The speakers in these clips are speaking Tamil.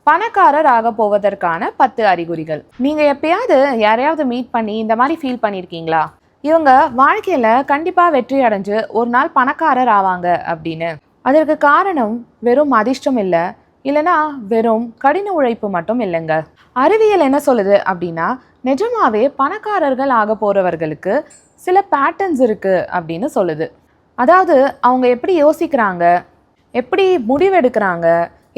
பணக்காரர் ஆக போவதற்கான 10 அறிகுறிகள். நீங்க எப்பயாவது யாரையாவது மீட் பண்ணி இந்த மாதிரி ஃபீல் பண்ணியிருக்கீங்களா? இவங்க வாழ்க்கையில கண்டிப்பா வெற்றி அடைஞ்சு ஒரு நாள் பணக்காரர் ஆவாங்க அப்படின்னு. அதற்கு காரணம் வெறும் அதிர்ஷ்டம் இல்லை, இல்லைன்னா வெறும் கடின உழைப்பு மட்டும் இல்லைங்க. அறிவியல் என்ன சொல்லுது அப்படின்னா, நிஜமாவே பணக்காரர்கள் ஆக போறவர்களுக்கு சில பேட்டர்ன்ஸ் இருக்கு அப்படின்னு சொல்லுது. அதாவது அவங்க எப்படி யோசிக்கிறாங்க, எப்படி முடிவெடுக்கிறாங்க,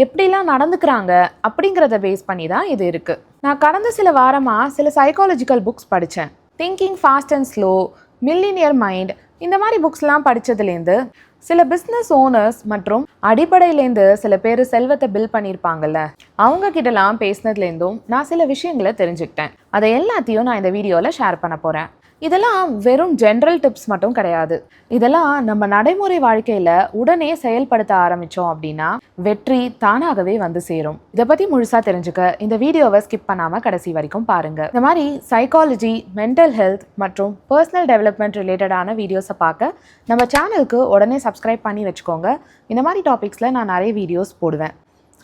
எப்படிலாம் நடந்துக்கிறாங்க அப்படிங்கிறத பேஸ் பண்ணி தான் இது இருக்குது. நான் கடந்த சில வாரமாக சில சைக்காலஜிக்கல் புக்ஸ் படித்தேன். Thinking fast and slow, millionaire mind, இந்த மாதிரி புக்ஸ்லாம் படித்ததுலேருந்து சில பிஸ்னஸ் ஓனர்ஸ் மற்றும் அடிப்படையிலேருந்து சில பேர் செல்வத்தை பில் பண்ணியிருப்பாங்கல்ல, அவங்க கிட்டலாம் பேசினதுலேருந்தும் நான் சில விஷயங்களை தெரிஞ்சுக்கிட்டேன். அதை எல்லாத்தையும் நான் இந்த வீடியோவில் ஷேர் பண்ண போகிறேன். இதெல்லாம் வெறும் ஜென்ரல் டிப்ஸ் மட்டும் கிடையாது. இதெல்லாம் நம்ம நடைமுறை வாழ்க்கையில் உடனே செயல்படுத்த ஆரம்பித்தோம் அப்படின்னா வெற்றி தானாகவே வந்து சேரும். இதை பற்றி முழுசாக தெரிஞ்சுக்க இந்த வீடியோவை ஸ்கிப் பண்ணாமல் கடைசி வரைக்கும் பாருங்கள். இந்த மாதிரி சைக்காலஜி, மென்டல் ஹெல்த் மற்றும் பர்சனல் டெவலப்மெண்ட் ரிலேட்டடான வீடியோஸை பார்க்க நம்ம சேனலுக்கு உடனே சப்ஸ்கிரைப் பண்ணி வச்சுக்கோங்க. இந்த மாதிரி டாபிக்ஸில் நான் நிறைய வீடியோஸ் போடுவேன்.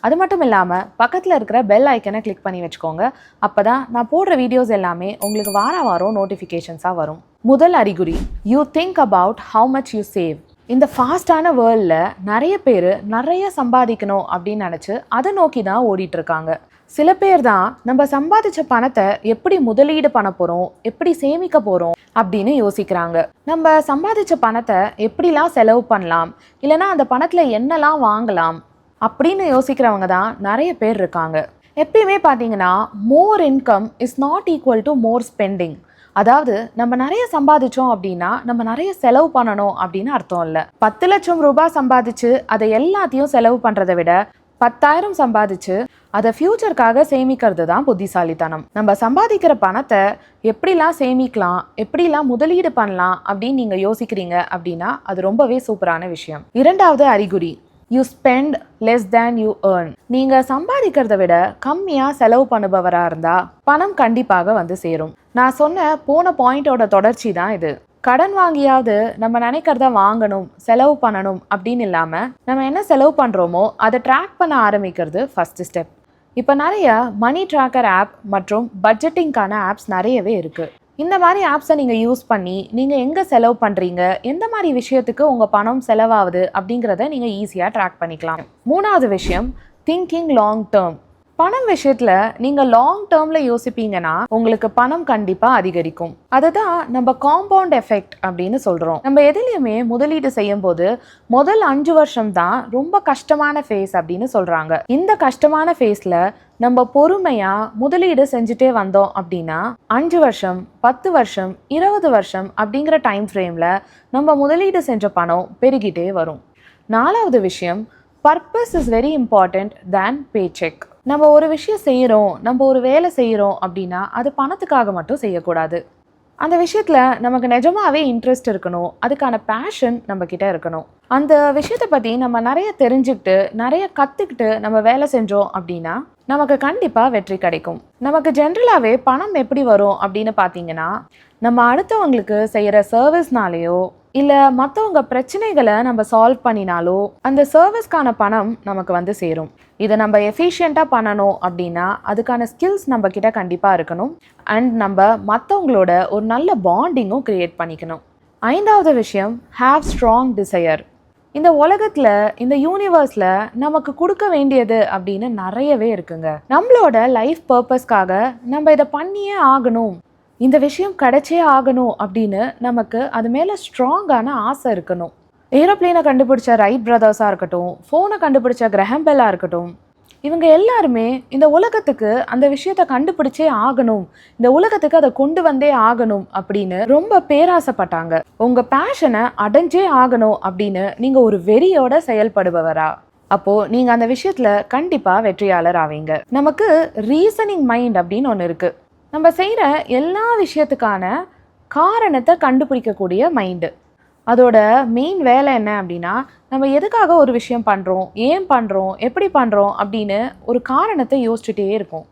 அது மட்டும் இல்லாமல் பக்கத்தில் இருக்கிற பெல் ஐக்கனை கிளிக் பண்ணி வச்சுக்கோங்க. அப்போ தான் நான் போடுற வீடியோஸ் எல்லாமே உங்களுக்கு வாரம் நோட்டிஃபிகேஷன்ஸாக வரும். முதல் அறிகுறி, you think about how much you save. இந்த ஃபாஸ்டான வேர்ல்டில் நிறைய பேர் நிறைய சம்பாதிக்கணும் அப்படின்னு நினச்சி அதை நோக்கி தான் ஓடிட்டுருக்காங்க. சில பேர் தான் நம்ம சம்பாதிச்ச பணத்தை எப்படி முதலீடு பண்ண போகிறோம், எப்படி சேமிக்க போகிறோம் அப்படின்னு யோசிக்கிறாங்க. நம்ம சம்பாதிச்ச பணத்தை எப்படிலாம் செலவு பண்ணலாம், இல்லைனா அந்த பணத்தில் என்னெல்லாம் வாங்கலாம் அப்படின்னு யோசிக்கிறவங்க தான் நிறைய பேர் இருக்காங்க. எப்பயுமே பார்த்தீங்கன்னா more income is not equal to more spending. அதாவது நம்ம நிறைய சம்பாதிச்சோம் அப்படின்னா நம்ம நிறைய செலவு பண்ணணும் அப்படின்னு அர்த்தம் இல்லை. 10 லட்சம் ரூபாய் சம்பாதிச்சு அதை எல்லாத்தையும் செலவு பண்ணுறதை விட 10,000 சம்பாதிச்சு அதை ஃபியூச்சருக்காக சேமிக்கிறது தான் புத்திசாலித்தனம். நம்ம சம்பாதிக்கிற பணத்தை எப்படிலாம் சேமிக்கலாம், எப்படிலாம் முதலீடு பண்ணலாம் அப்படின்னு நீங்கள் யோசிக்கிறீங்க அப்படின்னா அது ரொம்பவே சூப்பரான விஷயம். இரண்டாவது அறிகுறி, you spend less than you earn. நீங்கள் சம்பாதிக்கிறத விட கம்மியாக செலவு பண்ணுபவராக இருந்தால் பணம் கண்டிப்பாக வந்து சேரும். நான் சொன்ன போன பாயிண்டோட தொடர்ச்சி தான் இது. கடன் வாங்கியாவது நம்ம நினைக்கிறத வாங்கணும், செலவு பண்ணணும் அப்படின்னு இல்லாமல் நம்ம என்ன செலவு பண்ணுறோமோ அதை ட்ராக் பண்ண ஆரம்பிக்கிறது ஃபர்ஸ்ட் ஸ்டெப். இப்போ நிறைய மணி ட்ராக்கர் ஆப் மற்றும் பட்ஜெட்டிங்கான ஆப்ஸ் நிறையவே இருக்குது. இந்த மாதிரி ஆப்ஸை நீங்கள் யூஸ் பண்ணி நீங்கள் எங்கே செலவு பண்ணுறீங்க, எந்த மாதிரி விஷயத்துக்கு உங்கள் பணம் செலவாகுது அப்படிங்கிறத நீங்கள் ஈஸியாக ட்ராக் பண்ணிக்கலாம். மூணாவது விஷயம், திங்கிங் லாங் டேர்ம். பணம் விஷயத்தில் நீங்கள் லாங் டேர்மில் யோசிப்பீங்கன்னா உங்களுக்கு பணம் கண்டிப்பாக அதிகரிக்கும். அதுதான் நம்ம காம்பவுண்ட் எஃபெக்ட் அப்படின்னு சொல்கிறோம். நம்ம எதுலேயுமே முதலீடு செய்யும் போது முதல் 5 வருஷம் தான் ரொம்ப கஷ்டமான ஃபேஸ் அப்படின்னு சொல்கிறாங்க. இந்த கஷ்டமான ஃபேஸில் நம்ம பொறுமையாக முதலீடு செஞ்சுட்டே வந்தோம் அப்படின்னா 5 வருஷம், 10 வருஷம், 20 வருஷம் அப்படிங்கிற டைம் ஃப்ரேமில் நம்ம முதலீடு செஞ்ச பணம் பெருகிட்டே வரும். நாலாவது விஷயம், purpose is very important than pay check. நம்ம ஒரு விஷயம் செய்கிறோம், நம்ம ஒரு வேலை செய்கிறோம் அப்படின்னா அது பணத்துக்காக மட்டும் செய்யக்கூடாது. அந்த விஷயத்தில் நமக்கு நிஜமாவே இன்ட்ரெஸ்ட் இருக்கணும், அதுக்கான பேஷன் நம்மக்கிட்ட இருக்கணும். அந்த விஷயத்தை பற்றி நம்ம நிறைய தெரிஞ்சுக்கிட்டு நிறைய கற்றுக்கிட்டு நம்ம வேலை செஞ்சோம் அப்படின்னா நமக்கு கண்டிப்பாக வெற்றி கிடைக்கும். நமக்கு ஜென்ரலாகவே பணம் எப்படி வரும் அப்படின்னு பார்த்தீங்கன்னா, நம்ம அடுத்தவங்களுக்கு செய்கிற சர்வீஸ்னாலேயோ இல்லை மற்றவங்க பிரச்சனைகளை நம்ம சால்வ் பண்ணினாலோ அந்த சர்வீஸ்க்கான பணம் நமக்கு வந்து சேரும். இதை நம்ம எஃபிஷியண்ட்டாக பண்ணணும் அப்படின்னா அதுக்கான ஸ்கில்ஸ் நம்ம கிட்ட கண்டிப்பாக இருக்கணும். அண்ட் நம்ம மற்றவங்களோட ஒரு நல்ல பாண்டிங்கும் க்ரியேட் பண்ணிக்கணும். ஐந்தாவது விஷயம், ஹாவ் ஸ்ட்ராங் டிசையர். இந்த உலகத்தில், இந்த யூனிவர்ஸில் நமக்கு கொடுக்க வேண்டியது அப்படின்னு நிறையவே இருக்குங்க. நம்மளோட லைஃப் பர்பஸ்க்காக நம்ம இதை பண்ணியே ஆகணும், இந்த விஷயம் கிடைச்சே ஆகணும் அப்படின்னு நமக்கு அது மேலே ஸ்ட்ராங்கான ஆசை இருக்கணும். ஏரோப்ளேனை கண்டுபிடிச்ச ரைட் பிரதர்ஸாக இருக்கட்டும், ஃபோனை கண்டுபிடிச்ச கிரஹாம் பெல்லாக இருக்கட்டும், இவங்க எல்லாருமே இந்த உலகத்துக்கு அந்த விஷயத்தை கண்டுபிடிச்சே ஆகணும், இந்த உலகத்துக்கு அதை கொண்டு வந்தே ஆகணும் அப்படின்னு ரொம்ப பேராசைப்பட்டாங்க. உங்கள் பேஷனை அடைஞ்சே ஆகணும் அப்படின்னு நீங்கள் ஒரு வெறியோட செயல்படுபவரா, அப்போது நீங்கள் அந்த விஷயத்தில் கண்டிப்பாக வெற்றியாளர் ஆவீங்க. நமக்கு ரீசனிங் மைண்ட் அப்படின்னு ஒன்று இருக்குது. நம்ம செய்கிற எல்லா விஷயத்துக்கான காரணத்தை கண்டுபிடிக்கக்கூடிய மைண்டு. அதோட மெயின் வேலை என்ன அப்படின்னா, நம்ம எதுக்காக ஒரு விஷயம் பண்ணுறோம், ஏன் பண்ணுறோம், எப்படி பண்ணுறோம் அப்படின்னு ஒரு காரணத்தை யோசிச்சுட்டே இருக்கும்.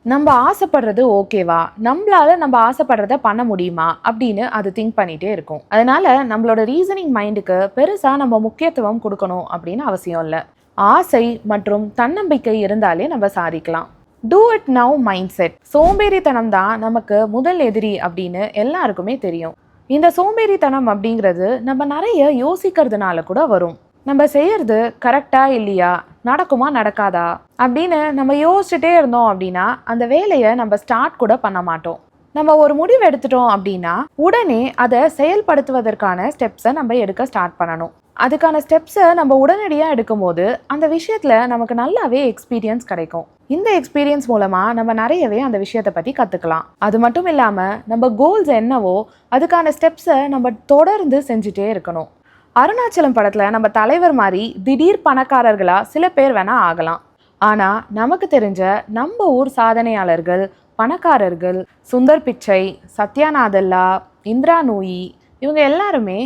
நம்ம ஆசைப்படுறது ஓகேவா, நம்மளால நம்ம ஆசைப்படுறத பண்ண முடியுமா அப்படின்னு அது திங்க் பண்ணிகிட்டே இருக்கும். அதனால நம்மளோட ரீசனிங் மைண்டுக்கு பெருசாக நம்ம முக்கியத்துவம் கொடுக்கணும் அப்படின்னு அவசியம் இல்லை. ஆசை மற்றும் தன்னம்பிக்கை இருந்தாலே நம்ம சாதிக்கலாம். Do it now mind set. சோம்பேறித்தனம் தான் நமக்கு முதல் எதிரி அப்படின்னு எல்லாருக்குமே தெரியும். இந்த சோம்பேறித்தனம் அப்படிங்கிறது நம்ம நிறைய யோசிக்கிறதுனால கூட வரும். நம்ம செய்யறது கரெக்டா இல்லையா, நடக்குமா நடக்காதா அப்படின்னு நம்ம யோசிச்சுட்டே இருந்தோம் அப்படின்னா அந்த வேலையை நம்ம ஸ்டார்ட் கூட பண்ண மாட்டோம். நம்ம ஒரு முடிவு எடுத்துட்டோம் அப்படின்னா உடனே அதை செயல்படுத்துவதற்கான ஸ்டெப்ஸை நம்ம எடுக்க ஸ்டார்ட் பண்ணணும். அதுக்கான ஸ்டெப்ஸை நம்ம உடனடியாக எடுக்கும்போது அந்த விஷயத்தில் நமக்கு நல்லாவே எக்ஸ்பீரியன்ஸ் கிடைக்கும். இந்த எக்ஸ்பீரியன்ஸ் மூலமாக நம்ம நிறையவே அந்த விஷயத்தை பற்றி கற்றுக்கலாம். அது மட்டும் இல்லாமல் நம்ம கோல்ஸ் என்னவோ அதுக்கான ஸ்டெப்ஸை நம்ம தொடர்ந்து செஞ்சுட்டே இருக்கணும். அருணாச்சலம் படத்தில் நம்ம தலைவர் மாதிரி திடீர் பணக்காரர்களாக சில பேர் வேணால் ஆகலாம். ஆனால் நமக்கு தெரிஞ்ச நம்ம ஊர் சாதனையாளர்கள், பணக்காரர்கள், சுந்தர் பிச்சை, சத்யா நாதல்லா, இந்திரா நூயி, இவங்க எல்லாருமே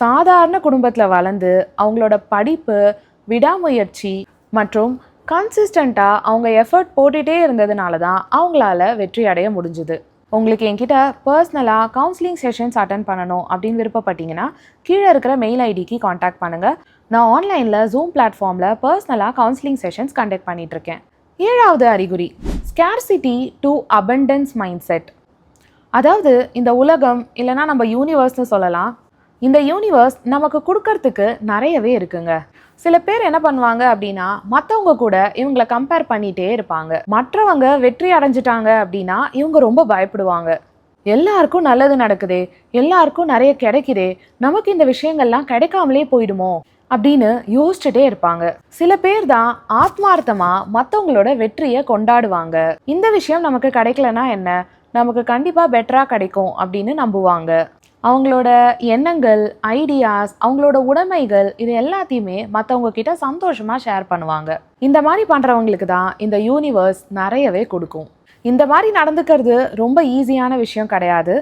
சாதாரண குடும்பத்தில் வளர்ந்து அவங்களோட படிப்பு, விடாமுயற்சி மற்றும் கன்சிஸ்டண்ட்டாக அவங்க எஃபர்ட் போட்டுகிட்டே இருந்ததுனால தான் அவங்களால வெற்றி அடைய முடிஞ்சுது. உங்களுக்கு என்கிட்ட பர்சனலாக கவுன்சிலிங் செஷன்ஸ் அட்டன் பண்ணணும் அப்படின்னு விருப்பப்பட்டீங்கன்னா கீழே இருக்கிற மெயில் ஐடிக்கு காண்டாக்ட் பண்ணுங்கள். நான் ஆன்லைனில் ஜூம் பிளாட்ஃபார்மில் பர்சனலாக கவுன்சிலிங் செஷன்ஸ் கண்டக்ட் பண்ணிகிட்ருக்கேன். 7வது அறிகுறி, scarcity to abundance mind set. அதாவது இந்த உலகம் இல்லைனா நம்ம யூனிவர்ஸ்னு சொல்லலாம். இந்த யூனிவர்ஸ் நமக்கு கொடுக்கறதுக்கு நிறையவே இருக்குங்க. சில பேர் என்ன பண்ணுவாங்க அப்படின்னா மற்றவங்க கூட இவங்களை கம்பேர் பண்ணிகிட்டே இருப்பாங்க. மற்றவங்க வெற்றி அடைஞ்சிட்டாங்க அப்படின்னா இவங்க ரொம்ப பயப்படுவாங்க. எல்லாருக்கும் நல்லது நடக்குதே, எல்லாருக்கும் நிறைய கிடைக்குதே, நமக்கு இந்த விஷயங்கள்லாம் கிடைக்காமலே போயிடுமோ அப்படின்னு யோசிச்சுட்டே இருப்பாங்க. சில பேர் தான் ஆத்மார்த்தமா மற்றவங்களோட வெற்றியை கொண்டாடுவாங்க. இந்த விஷயம் நமக்கு கிடைக்கலன்னா என்ன, நமக்கு கண்டிப்பாக பெட்டராக கிடைக்கும் அப்படின்னு நம்புவாங்க. அவங்களோட எண்ணங்கள், ஐடியாஸ், அவங்களோட உடைமைகள் இது எல்லாத்தையுமே மற்றவங்க கிட்ட சந்தோஷமாக ஷேர் பண்ணுவாங்க. இந்த மாதிரி பண்ணுறவங்களுக்கு தான் இந்த யூனிவர்ஸ் நிறையவே கொடுக்கும். இந்த மாதிரி நடந்துக்கிறது ரொம்ப ஈஸியான விஷயம் கிடையாது.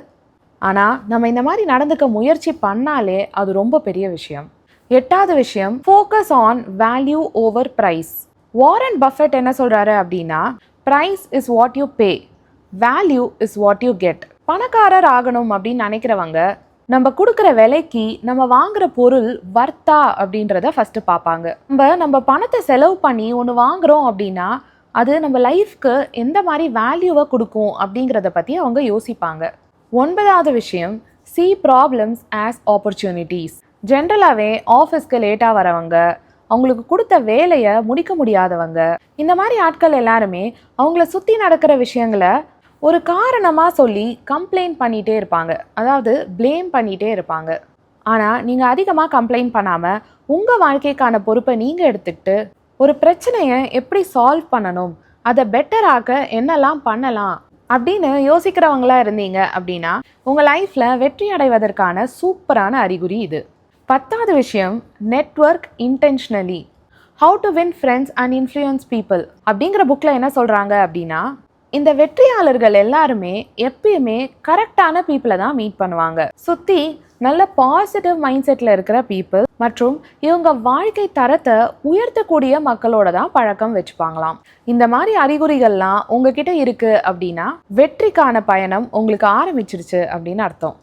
ஆனால் நம்ம இந்த மாதிரி நடந்துக்க முயற்சி பண்ணாலே அது ரொம்ப பெரிய விஷயம். 8வது விஷயம், focus on value over price. Warren Buffett என்ன சொல்கிறாரு அப்படின்னா, price is what you pay, value is what you get. பணக்காரர் ஆகணும் அப்படின்னு நினைக்கிறவங்க நம்ம கொடுக்குற விலைக்கு நம்ம வாங்குற பொருள் வர்த்தா அப்படின்றத ஃபஸ்ட்டு பார்ப்பாங்க. நம்ம பணத்தை செலவு பண்ணி ஒன்று வாங்குகிறோம் அப்படின்னா அது நம்ம லைஃப்க்கு எந்த மாதிரி வேல்யூவை கொடுக்கும் அப்படிங்கிறத பற்றி அவங்க யோசிப்பாங்க. 9வது விஷயம், see problems as opportunities. ஜென்ரலாகவே ஆஃபீஸ்க்கு லேட்டாக வரவங்க, அவங்களுக்கு கொடுத்த வேலையை முடிக்க முடியாதவங்க, இந்த மாதிரி ஆட்கள் எல்லாருமே அவங்கள சுற்றி நடக்கிற விஷயங்களை ஒரு காரணமாக சொல்லி கம்ப்ளைண்ட் பண்ணிகிட்டே இருப்பாங்க. அதாவது ப்ளேம் பண்ணிகிட்டே இருப்பாங்க. ஆனால் நீங்கள் அதிகமாக கம்ப்ளைண்ட் பண்ணாமல் உங்கள் வாழ்க்கைக்கான பொறுப்பை நீங்கள் எடுத்துக்கிட்டு ஒரு பிரச்சனையை எப்படி சால்வ் பண்ணணும், அதை பெட்டராக்க என்னெல்லாம் பண்ணலாம் அப்படின்னு யோசிக்கிறவங்களா இருந்தீங்க அப்படின்னா உங்கள் லைஃப்பில் வெற்றி அடைவதற்கான சூப்பரான அறிகுறி இது. 10வது விஷயம், network intentionally, how to win friends and influence people அப்படிங்கிற புக்கில் என்ன சொல்கிறாங்க அப்படின்னா, இந்த வெற்றியாளர்கள் எல்லாருமே எப்பயுமே கரெக்டான பீப்புளை தான் மீட் பண்ணுவாங்க. சுற்றி நல்ல பாசிட்டிவ் மைண்ட் செட்டில் இருக்கிற பீப்புள் மற்றும் இவங்க வாழ்க்கை தரத்தை உயர்த்தக்கூடிய மக்களோட தான் பழக்கம் வச்சுப்பாங்களாம். இந்த மாதிரி அறிகுறிகள்லாம் உங்ககிட்ட இருக்குது அப்படின்னா வெற்றிக்கான பயணம் உங்களுக்கு ஆரம்பிச்சிருச்சு அப்படின்னு அர்த்தம்.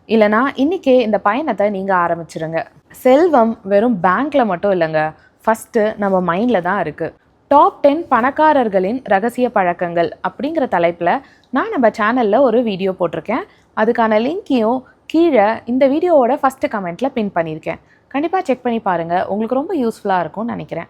இல்லைனா இன்றைக்கே இந்த பயணத்தை நீங்கள் ஆரம்பிச்சிருங்க. செல்வம் வெறும் பேங்க்கில் மட்டும் இல்லைங்க, ஃபஸ்ட்டு நம்ம மைண்டில் தான் இருக்குது. டாப் 10 பணக்காரர்களின் ரகசிய பழக்கங்கள் அப்படிங்கிற தலைப்பில் நான் நம்ம சேனலில் ஒரு வீடியோ போட்டிருக்கேன். அதுக்கான லிங்க்கையும் கீழே இந்த வீடியோவோட ஃபஸ்ட்டு கமெண்ட்டில் பின் பண்ணியிருக்கேன். கண்டிப்பாக செக் பண்ணி பாருங்கள், உங்களுக்கு ரொம்ப யூஸ்ஃபுல்லாக இருக்கும்னு நினைக்கிறேன்.